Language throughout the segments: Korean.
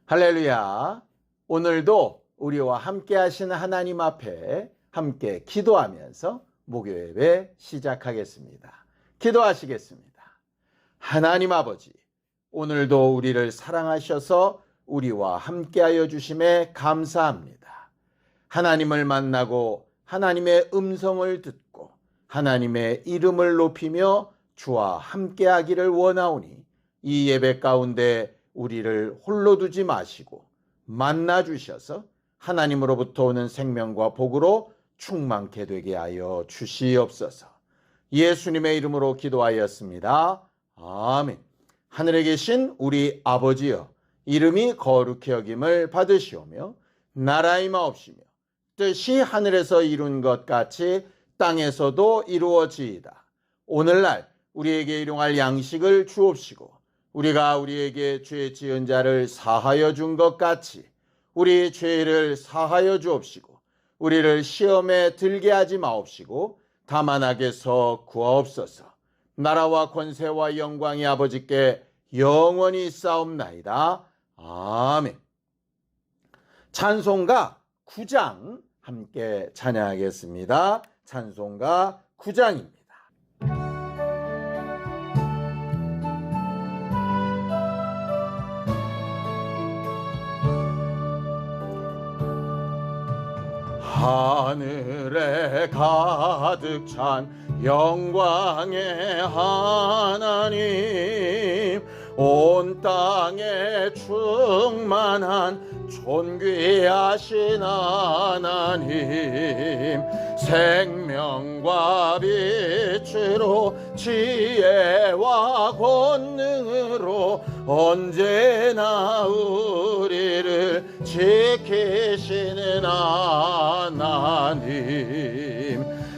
할렐루야. 오늘도 우리와 함께 하시는 하나님 앞에 함께 기도하면서 목요예배 시작하겠습니다. 기도하시겠습니다. 하나님 아버지, 오늘도 우리를 사랑하셔서 우리와 함께하여 주심에 감사합니다. 하나님을 만나고 하나님의 음성을 듣고 하나님의 이름을 높이며 주와 함께하기를 원하오니 이 예배 가운데 우리를 홀로 두지 마시고 만나 주셔서 하나님으로부터 오는 생명과 복으로 충만케 되게 하여 주시옵소서. 예수님의 이름으로 기도하였습니다. 아멘. 하늘에 계신 우리 아버지여, 이름이 거룩히 여김을 받으시오며 나라의 마옵시며 뜻이 하늘에서 이룬 것 같이 땅에서도 이루어지이다. 오늘날 우리에게 일용할 양식을 주옵시고 우리가 우리에게 죄 지은 자를 사하여 준 것 같이 우리 죄를 사하여 주옵시고 우리를 시험에 들게 하지 마옵시고 다만 악에서 구하옵소서. 나라와 권세와 영광이 아버지께 영원히 있사옵나이다. 아멘. 찬송가 9장 함께 찬양하겠습니다. 찬송가 9장입니다. 하늘에 가득 찬 영광의 하나님, 온 땅에 충만한 존귀하신 하나님, 생명과 빛으로 지혜와 권능으로 언제나 우리를 지키시는 하나님,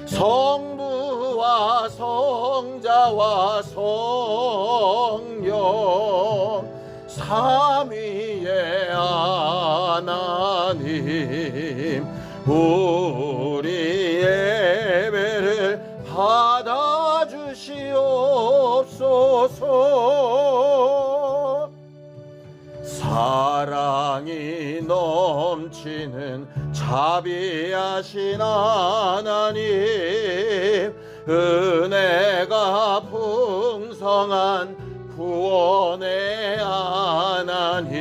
성부와 성자와 성령 삼위의 하나님, 우리 예배를 받아주시옵소서. 사랑이 넘치는 자비하신 하나님, 은혜가 풍성한 구원의 하나님,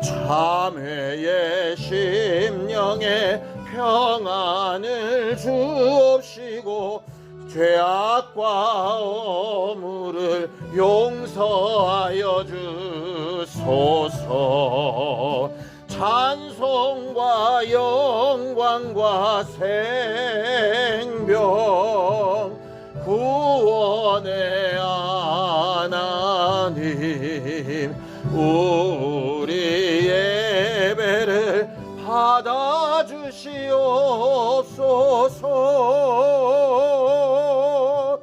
참회의 심령에 평안을 주옵시고 죄악과 허물을 용서하여 주소서. 찬송과 영광과 생명 구원의 하나님, 우리 예배를 받아주시옵소서.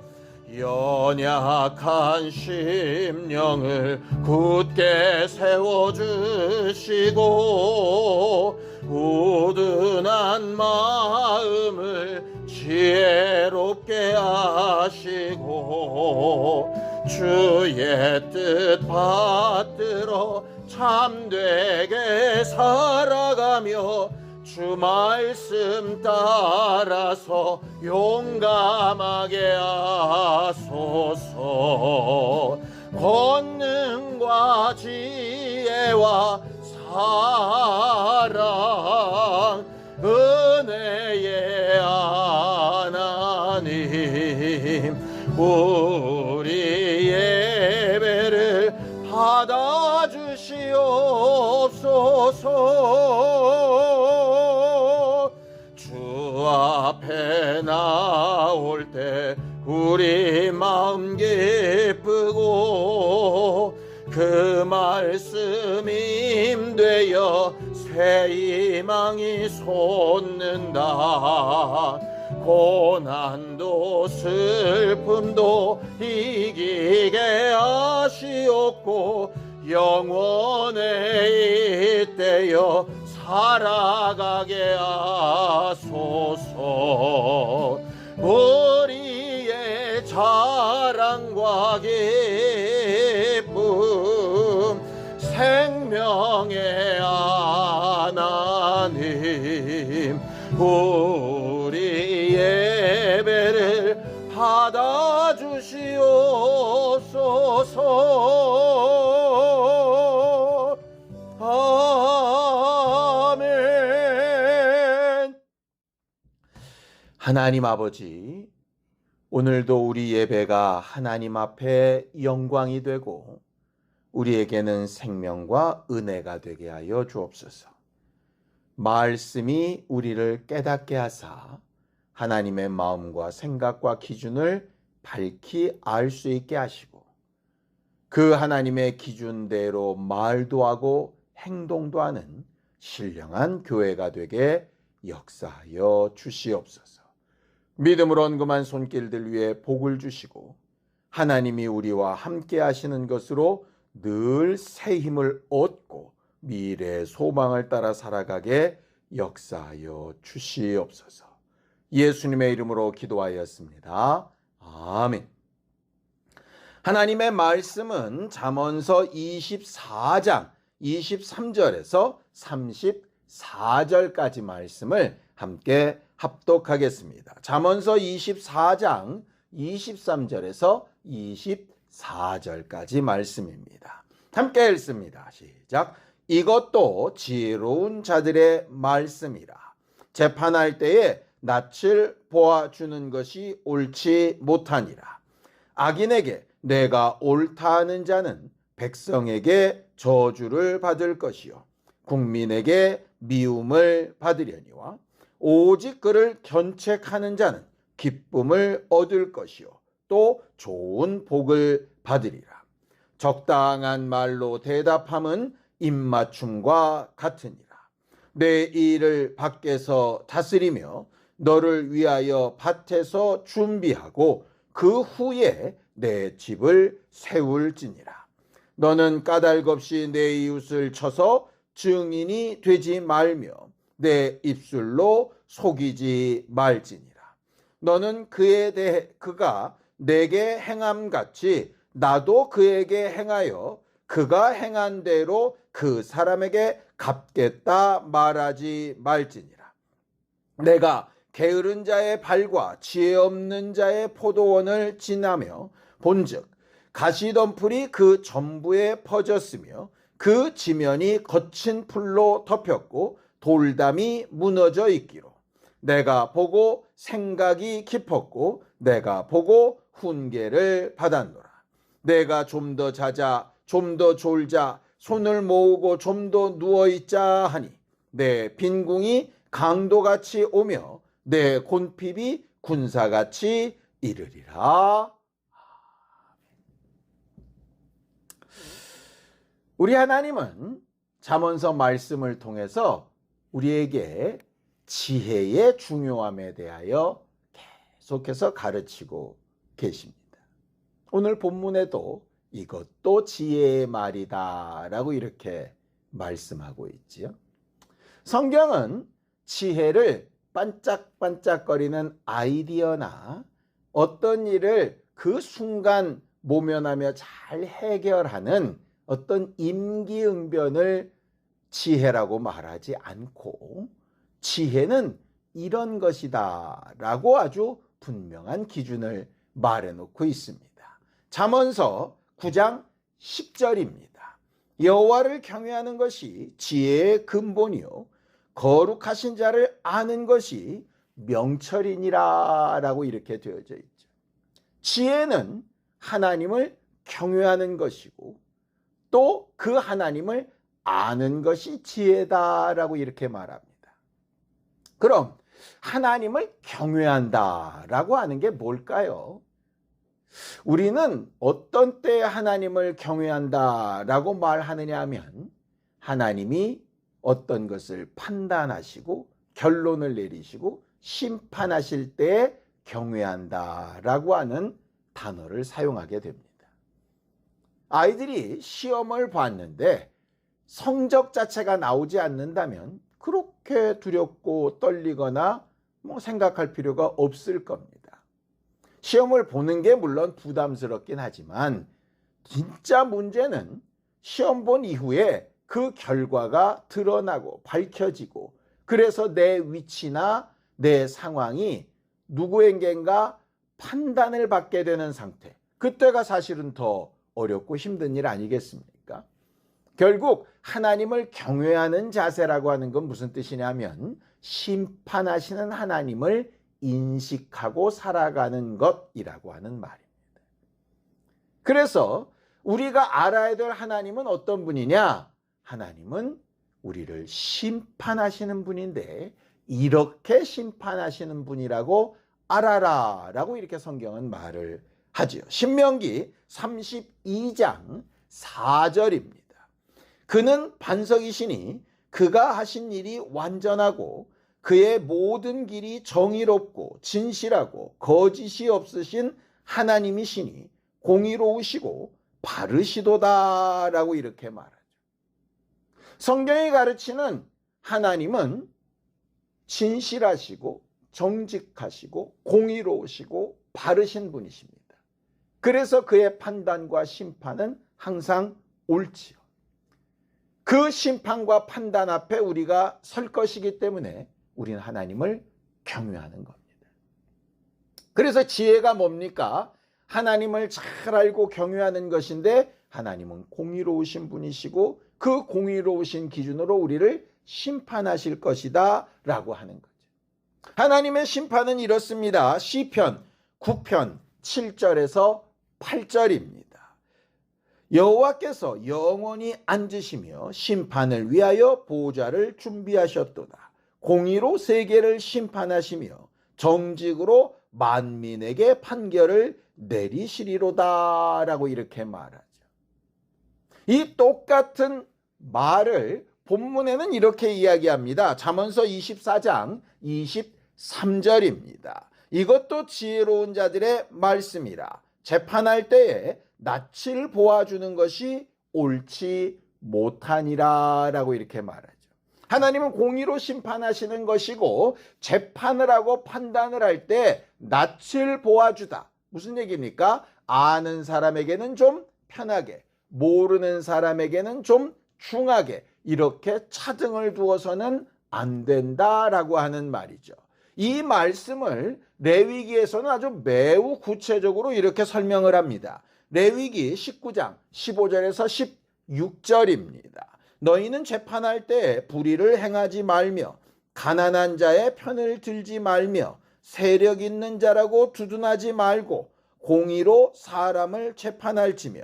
연약한 심령을 굳게 세워주시고 우둔한 마음을 지혜롭게 하시고 주의 뜻 받들어 참되게 살아가며 주 말씀 따라서 용감하게 하소서. 권능과 지혜와 사랑 은혜의 하나님, 우리 예배를 받아주시옵소서. 주 앞에 나올 때 우리 마음 기쁘고 그 말씀 임되어 새 희망이 솟는다. 고난도 슬픔도 이기게 하시옵고 영원에 잇대어 살아가게 하소서. 우리의 자랑과 기쁨 생명 소명의 하나님, 우리 예배를 받아주시옵소서. 아멘. 하나님 아버지, 오늘도 우리 예배가 하나님 앞에 영광이 되고 우리에게는 생명과 은혜가 되게 하여 주옵소서. 말씀이 우리를 깨닫게 하사 하나님의 마음과 생각과 기준을 밝히 알 수 있게 하시고, 그 하나님의 기준대로 말도 하고 행동도 하는 신령한 교회가 되게 역사하여 주시옵소서. 믿음으로 언금한 손길들 위에 복을 주시고, 하나님이 우리와 함께 하시는 것으로 늘 새 힘을 얻고 미래의 소망을 따라 살아가게 역사하여 주시옵소서. 예수님의 이름으로 기도하였습니다. 아멘. 하나님의 말씀은 잠언서 24장 23절에서 34절까지 말씀을 함께 합독하겠습니다. 잠언서 24장 23절에서 24절까지 말씀입니다. 함께 읽습니다. 시작. 이것도 지혜로운 자들의 말씀이라. 재판할 때에 낯을 보아주는 것이 옳지 못하니라. 악인에게 내가 옳다 하는 자는 백성에게 저주를 받을 것이요 국민에게 미움을 받으려니와 오직 그를 견책하는 자는 기쁨을 얻을 것이요 또 좋은 복을 받으리라. 적당한 말로 대답함은 입맞춤과 같으니라. 내 일을 밖에서 다스리며 너를 위하여 밭에서 준비하고 그 후에 내 집을 세울지니라. 너는 까닭없이 내 이웃을 쳐서 증인이 되지 말며 내 입술로 속이지 말지니라. 너는 그에 대해 그가 내게 행함같이 나도 그에게 행하여 그가 행한 대로 그 사람에게 갚겠다 말하지 말지니라. 내가 게으른 자의 발과 지혜 없는 자의 포도원을 지나며 본즉 가시덤불이 그 전부에 퍼졌으며 그 지면이 거친 풀로 덮였고 돌담이 무너져 있기로 내가 보고 생각이 깊었고 내가 보고 훈계를 받았노라. 내가 좀 더 자자 좀 더 졸자 손을 모으고 좀 더 누워있자 하니 내 빈궁이 강도같이 오며 내 곤핍이 군사같이 이르리라. 우리 하나님은 잠언서 말씀을 통해서 우리에게 지혜의 중요함에 대하여 계속해서 가르치고 계십니다. 오늘 본문에도 이것도 지혜의 말이다 라고 이렇게 말씀하고 있지요. 성경은 지혜를 반짝반짝거리는 아이디어나 어떤 일을 그 순간 모면하며 잘 해결하는 어떤 임기응변을 지혜라고 말하지 않고 지혜는 이런 것이다 라고 아주 분명한 기준을 말해놓고 있습니다. 잠언서 9장 10절입니다. 여호와를 경외하는 것이 지혜의 근본이요 거룩하신 자를 아는 것이 명철이니라 라고 이렇게 되어져 있죠. 지혜는 하나님을 경외하는 것이고 또 그 하나님을 아는 것이 지혜다라고 이렇게 말합니다. 그럼 하나님을 경외한다라고 하는 게 뭘까요? 우리는 어떤 때에 하나님을 경외한다라고 말하느냐 하면 하나님이 어떤 것을 판단하시고 결론을 내리시고 심판하실 때에 경외한다라고 하는 단어를 사용하게 됩니다. 아이들이 시험을 봤는데 성적 자체가 나오지 않는다면 그렇게 두렵고 떨리거나 생각할 필요가 없을 겁니다. 시험을 보는 게 물론 부담스럽긴 하지만 진짜 문제는 시험 본 이후에 그 결과가 드러나고 밝혀지고, 그래서 내 위치나 내 상황이 누구에겐가 판단을 받게 되는 상태, 그때가 사실은 더 어렵고 힘든 일 아니겠습니까? 결국 하나님을 경외하는 자세라고 하는 건 무슨 뜻이냐면 심판하시는 하나님을 인식하고 살아가는 것이라고 하는 말입니다. 그래서 우리가 알아야 될 하나님은 어떤 분이냐? 하나님은 우리를 심판하시는 분인데 이렇게 심판하시는 분이라고 알아라 라고 이렇게 성경은 말을 하지요. 신명기 32장 4절입니다. 그는 반석이시니 그가 하신 일이 완전하고 그의 모든 길이 정의롭고 진실하고 거짓이 없으신 하나님이시니 공의로우시고 바르시도다 라고 이렇게 말하죠. 성경이 가르치는 하나님은 진실하시고 정직하시고 공의로우시고 바르신 분이십니다. 그래서 그의 판단과 심판은 항상 옳지요. 그 심판과 판단 앞에 우리가 설 것이기 때문에 우리는 하나님을 경외하는 겁니다. 그래서 지혜가 뭡니까? 하나님을 잘 알고 경외하는 것인데 하나님은 공의로우신 분이시고 그 공의로우신 기준으로 우리를 심판하실 것이다 라고 하는 거죠. 하나님의 심판은 이렇습니다. 시편 9편 7절에서 8절입니다. 여호와께서 영원히 앉으시며 심판을 위하여 보좌를 준비하셨도다. 공의로 세계를 심판하시며 정직으로 만민에게 판결을 내리시리로다 라고 이렇게 말하죠. 이 똑같은 말을 본문에는 이렇게 이야기합니다. 잠언서 24장 23절입니다. 이것도 지혜로운 자들의 말씀이라. 재판할 때에 낯을 보아주는 것이 옳지 못하니라 라고 이렇게 말하죠. 하나님은 공의로 심판하시는 것이고 재판을 하고 판단을 할 때 낯을 보아주다. 무슨 얘기입니까? 아는 사람에게는 좀 편하게, 모르는 사람에게는 좀 중하게 이렇게 차등을 두어서는 안 된다라고 하는 말이죠. 이 말씀을 레위기에서는 아주 매우 구체적으로 이렇게 설명을 합니다. 레위기 19장 15절에서 16절입니다. 너희는 재판할 때 불의를 행하지 말며 가난한 자의 편을 들지 말며 세력 있는 자라고 두둔하지 말고 공의로 사람을 재판할지며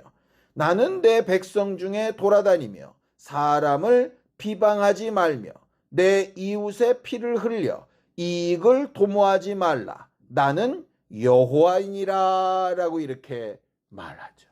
나는 내 백성 중에 돌아다니며 사람을 비방하지 말며 내 이웃의 피를 흘려 이익을 도모하지 말라. 나는 여호와이니라 라고 이렇게 말하죠.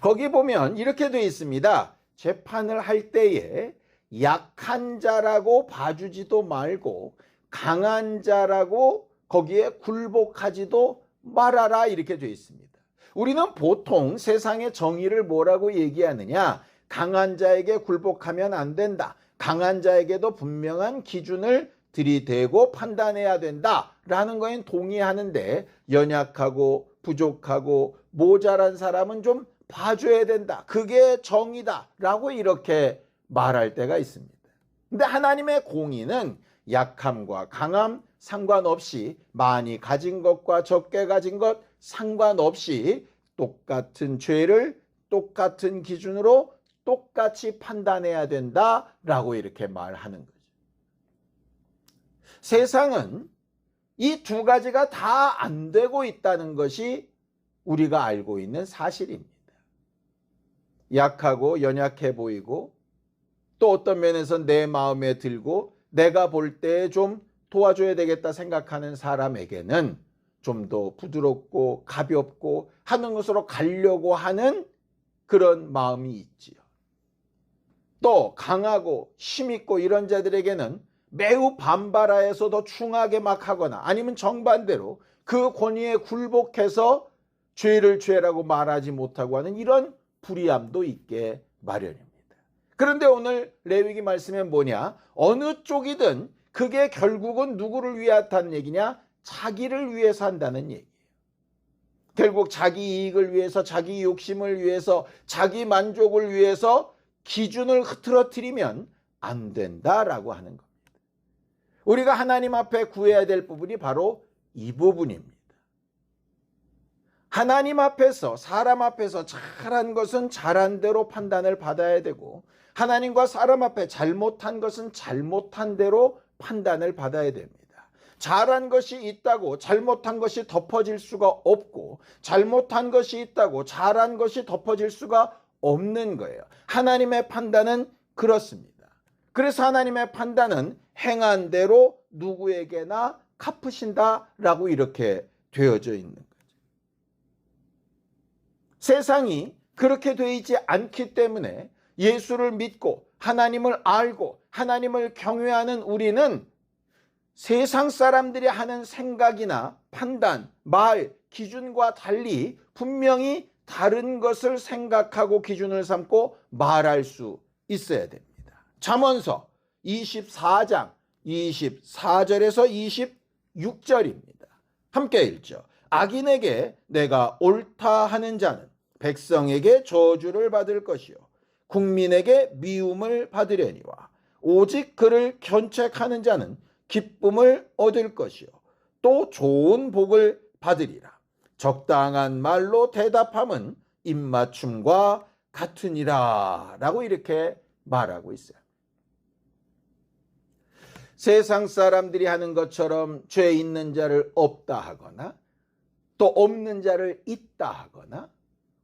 거기 보면 이렇게 되어 있습니다. 재판을 할 때에 약한 자라고 봐주지도 말고 강한 자라고 거기에 굴복하지도 말아라 이렇게 되어 있습니다. 우리는 보통 세상의 정의를 뭐라고 얘기하느냐? 강한 자에게 굴복하면 안 된다. 강한 자에게도 분명한 기준을 들이대고 판단해야 된다라는 거엔 동의하는데 연약하고 부족하고 모자란 사람은 좀 봐줘야 된다. 그게 정의다라고 이렇게 말할 때가 있습니다. 근데 하나님의 공의는 약함과 강함 상관없이 많이 가진 것과 적게 가진 것 상관없이 똑같은 죄를 똑같은 기준으로 똑같이 판단해야 된다라고 이렇게 말하는 거죠. 세상은 이 두 가지가 다 안 되고 있다는 것이 우리가 알고 있는 사실입니다. 약하고 연약해 보이고 또 어떤 면에서 내 마음에 들고 내가 볼 때 좀 도와줘야 되겠다 생각하는 사람에게는 좀 더 부드럽고 가볍고 하는 것으로 가려고 하는 그런 마음이 있지요. 또 강하고 힘있고 이런 자들에게는 매우 반발하여서 더 충하게 막 하거나 아니면 정반대로 그 권위에 굴복해서 죄를 죄라고 말하지 못하고 하는 이런 불의함도 있게 마련입니다. 그런데 오늘 레위기 말씀에 뭐냐? 어느 쪽이든 그게 결국은 누구를 위하다는 얘기냐? 자기를 위해서 한다는 얘기예요. 결국 자기 이익을 위해서, 자기 욕심을 위해서, 자기 만족을 위해서 기준을 흐트러뜨리면 안 된다라고 하는 겁니다. 우리가 하나님 앞에 구해야 될 부분이 바로 이 부분입니다. 하나님 앞에서, 사람 앞에서 잘한 것은 잘한 대로 판단을 받아야 되고, 하나님과 사람 앞에 잘못한 것은 잘못한 대로 판단을 받아야 됩니다. 잘한 것이 있다고 잘못한 것이 덮어질 수가 없고, 잘못한 것이 있다고 잘한 것이 덮어질 수가 없는 거예요. 하나님의 판단은 그렇습니다. 그래서 하나님의 판단은 행한 대로 누구에게나 갚으신다라고 이렇게 되어져 있는 거죠. 세상이 그렇게 되어 있지 않기 때문에 예수를 믿고 하나님을 알고 하나님을 경외하는 우리는 세상 사람들이 하는 생각이나 판단, 말, 기준과 달리 분명히 다른 것을 생각하고 기준을 삼고 말할 수 있어야 됩니다. 잠언서 24장 24절에서 26절입니다. 함께 읽죠. 악인에게 내가 옳다 하는 자는 백성에게 저주를 받을 것이요 국민에게 미움을 받으려니와 오직 그를 견책하는 자는 기쁨을 얻을 것이요 또 좋은 복을 받으리라. 적당한 말로 대답함은 입맞춤과 같으니라 라고 이렇게 말하고 있어요. 세상 사람들이 하는 것처럼 죄 있는 자를 없다 하거나 또 없는 자를 있다 하거나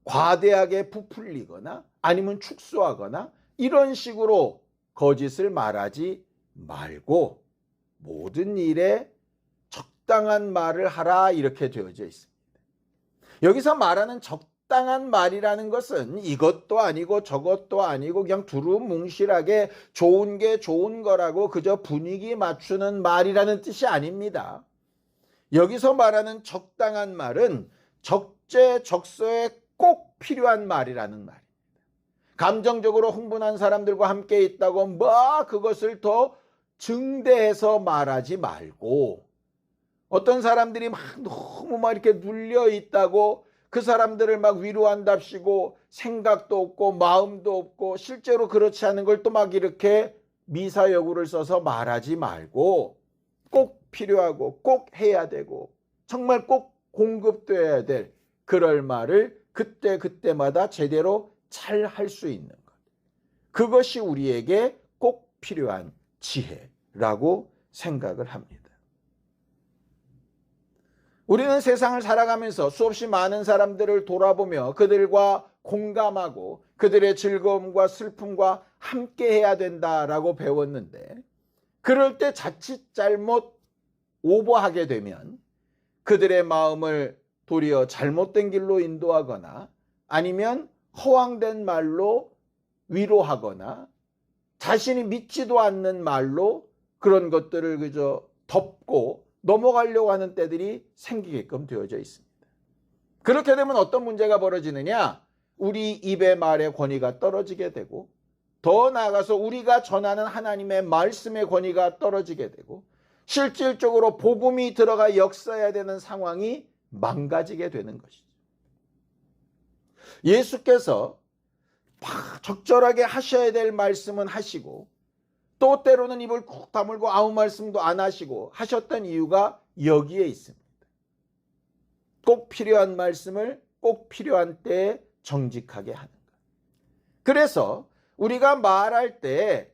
과대하게 부풀리거나 아니면 축소하거나 이런 식으로 거짓을 말하지 말고 모든 일에 적당한 말을 하라 이렇게 되어져 있습니다. 여기서 말하는 적당한 말이라는 것은 이것도 아니고 저것도 아니고 그냥 두루뭉실하게 좋은 게 좋은 거라고 그저 분위기 맞추는 말이라는 뜻이 아닙니다. 여기서 말하는 적당한 말은 적재적소에 꼭 필요한 말이라는 말입니다. 감정적으로 흥분한 사람들과 함께 있다고 그것을 더 증대해서 말하지 말고, 어떤 사람들이 너무 이렇게 눌려 있다고 그 사람들을 위로한답시고 생각도 없고 마음도 없고 실제로 그렇지 않은 걸 또 이렇게 미사여구를 써서 말하지 말고, 꼭 필요하고 꼭 해야 되고 정말 꼭 공급되어야 될 그럴 말을 그때마다 제대로 잘 할 수 있는 것, 그것이 우리에게 꼭 필요한 지혜라고 생각을 합니다. 우리는 세상을 살아가면서 수없이 많은 사람들을 돌아보며 그들과 공감하고 그들의 즐거움과 슬픔과 함께 해야 된다라고 배웠는데, 그럴 때 자칫 잘못 오버하게 되면 그들의 마음을 도리어 잘못된 길로 인도하거나 아니면 허황된 말로 위로하거나 자신이 믿지도 않는 말로 그런 것들을 그저 덮고 넘어가려고 하는 때들이 생기게끔 되어져 있습니다. 그렇게 되면 어떤 문제가 벌어지느냐? 우리 입의 말의 권위가 떨어지게 되고, 더 나아가서 우리가 전하는 하나님의 말씀의 권위가 떨어지게 되고, 실질적으로 복음이 들어가 역사해야 되는 상황이 망가지게 되는 것이죠. 예수께서 적절하게 하셔야 될 말씀은 하시고, 또 때로는 입을 쿡 다물고 아무 말씀도 안 하시고 하셨던 이유가 여기에 있습니다. 꼭 필요한 말씀을 꼭 필요한 때에 정직하게 하는 것. 그래서 우리가 말할 때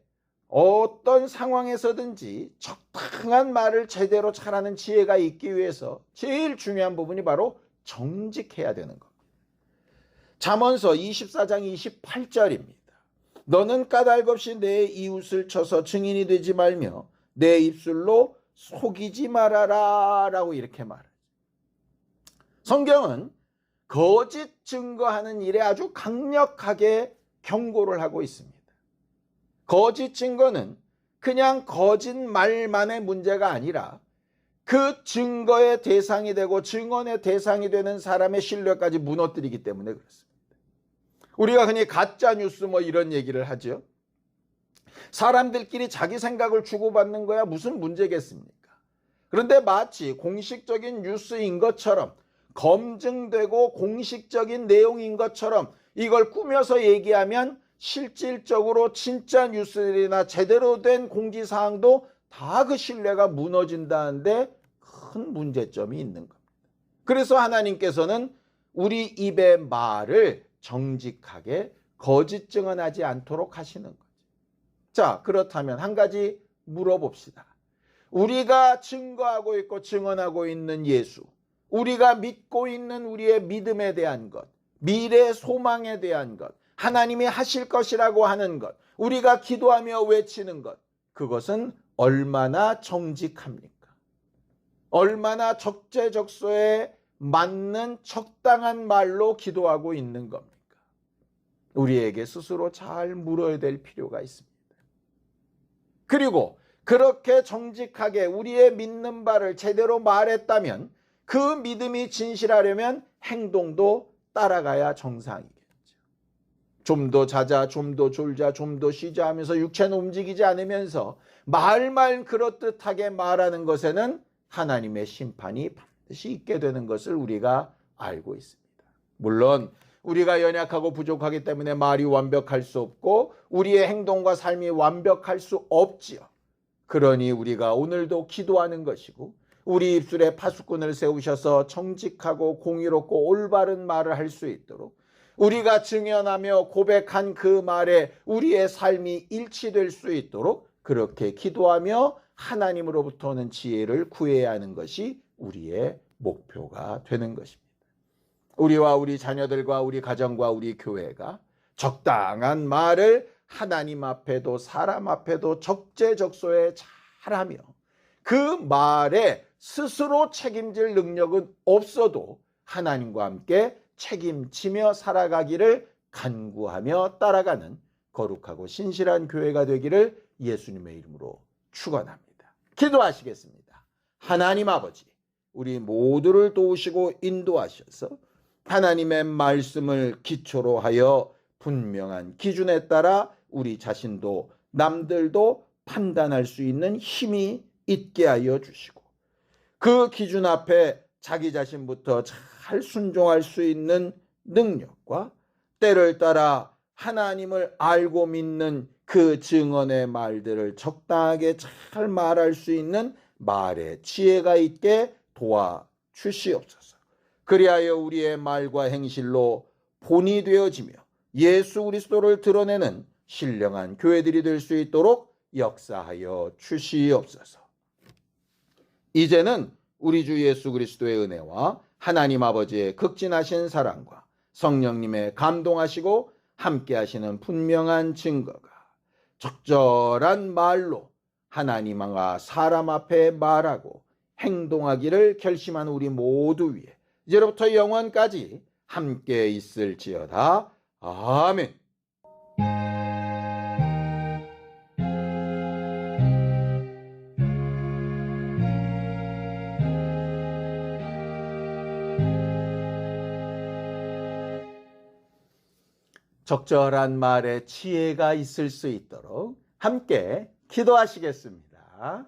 어떤 상황에서든지 적당한 말을 제대로 잘하는 지혜가 있기 위해서 제일 중요한 부분이 바로 정직해야 되는 겁니다. 잠언서 24장 28절입니다. 너는 까닭 없이 내 이웃을 쳐서 증인이 되지 말며 내 입술로 속이지 말아라 라고 이렇게 말해요. 성경은 거짓 증거하는 일에 아주 강력하게 경고를 하고 있습니다. 거짓 증거는 그냥 거짓말만의 문제가 아니라 그 증거의 대상이 되고 증언의 대상이 되는 사람의 신뢰까지 무너뜨리기 때문에 그렇습니다. 우리가 흔히 가짜 뉴스 이런 얘기를 하죠. 사람들끼리 자기 생각을 주고받는 거야 무슨 문제겠습니까? 그런데 마치 공식적인 뉴스인 것처럼, 검증되고 공식적인 내용인 것처럼 이걸 꾸며서 얘기하면 실질적으로 진짜 뉴스들이나 제대로 된 공지사항도 다 그 신뢰가 무너진다는데 큰 문제점이 있는 겁니다. 그래서 하나님께서는 우리 입의 말을 정직하게 거짓 증언하지 않도록 하시는 거죠. 자, 그렇다면 한 가지 물어봅시다. 우리가 증거하고 있고 증언하고 있는 예수, 우리가 믿고 있는 우리의 믿음에 대한 것, 미래 소망에 대한 것, 하나님이 하실 것이라고 하는 것, 우리가 기도하며 외치는 것, 그것은 얼마나 정직합니까? 얼마나 적재적소에 맞는 적당한 말로 기도하고 있는 겁니까? 우리에게 스스로 잘 물어야 될 필요가 있습니다. 그리고 그렇게 정직하게 우리의 믿는 바를 제대로 말했다면 그 믿음이 진실하려면 행동도 따라가야 정상이겠죠. 좀 더 자자, 좀 더 졸자, 좀 더 쉬자 하면서 육체는 움직이지 않으면서 말만 그렇듯하게 말하는 것에는 하나님의 심판이 반드시 있게 되는 것을 우리가 알고 있습니다. 물론 우리가 연약하고 부족하기 때문에 말이 완벽할 수 없고 우리의 행동과 삶이 완벽할 수 없지요. 그러니 우리가 오늘도 기도하는 것이고 우리 입술에 파수꾼을 세우셔서 정직하고 공의롭고 올바른 말을 할 수 있도록 우리가 증언하며 고백한 그 말에 우리의 삶이 일치될 수 있도록 그렇게 기도하며 하나님으로부터 오는 지혜를 구해야 하는 것이 우리의 목표가 되는 것입니다. 우리와 우리 자녀들과 우리 가정과 우리 교회가 적당한 말을 하나님 앞에도 사람 앞에도 적재적소에 잘하며 그 말에 스스로 책임질 능력은 없어도 하나님과 함께 책임지며 살아가기를 간구하며 따라가는 거룩하고 신실한 교회가 되기를 예수님의 이름으로 축원합니다. 기도하시겠습니다. 하나님 아버지, 우리 모두를 도우시고 인도하셔서 하나님의 말씀을 기초로 하여 분명한 기준에 따라 우리 자신도 남들도 판단할 수 있는 힘이 있게 하여 주시고 그 기준 앞에 자기 자신부터 잘 순종할 수 있는 능력과 때를 따라 하나님을 알고 믿는 그 증언의 말들을 적당하게 잘 말할 수 있는 말의 지혜가 있게 도와주시옵소서. 그리하여 우리의 말과 행실로 본이 되어지며 예수 그리스도를 드러내는 신령한 교회들이 될 수 있도록 역사하여 주시옵소서. 이제는 우리 주 예수 그리스도의 은혜와 하나님 아버지의 극진하신 사랑과 성령님의 감동하시고 함께하시는 분명한 증거가 적절한 말로 하나님과 사람 앞에 말하고 행동하기를 결심한 우리 모두 위에 이제로부터 영원까지 함께 있을지어다. 아멘. 적절한 말에 지혜가 있을 수 있도록 함께 기도하시겠습니다.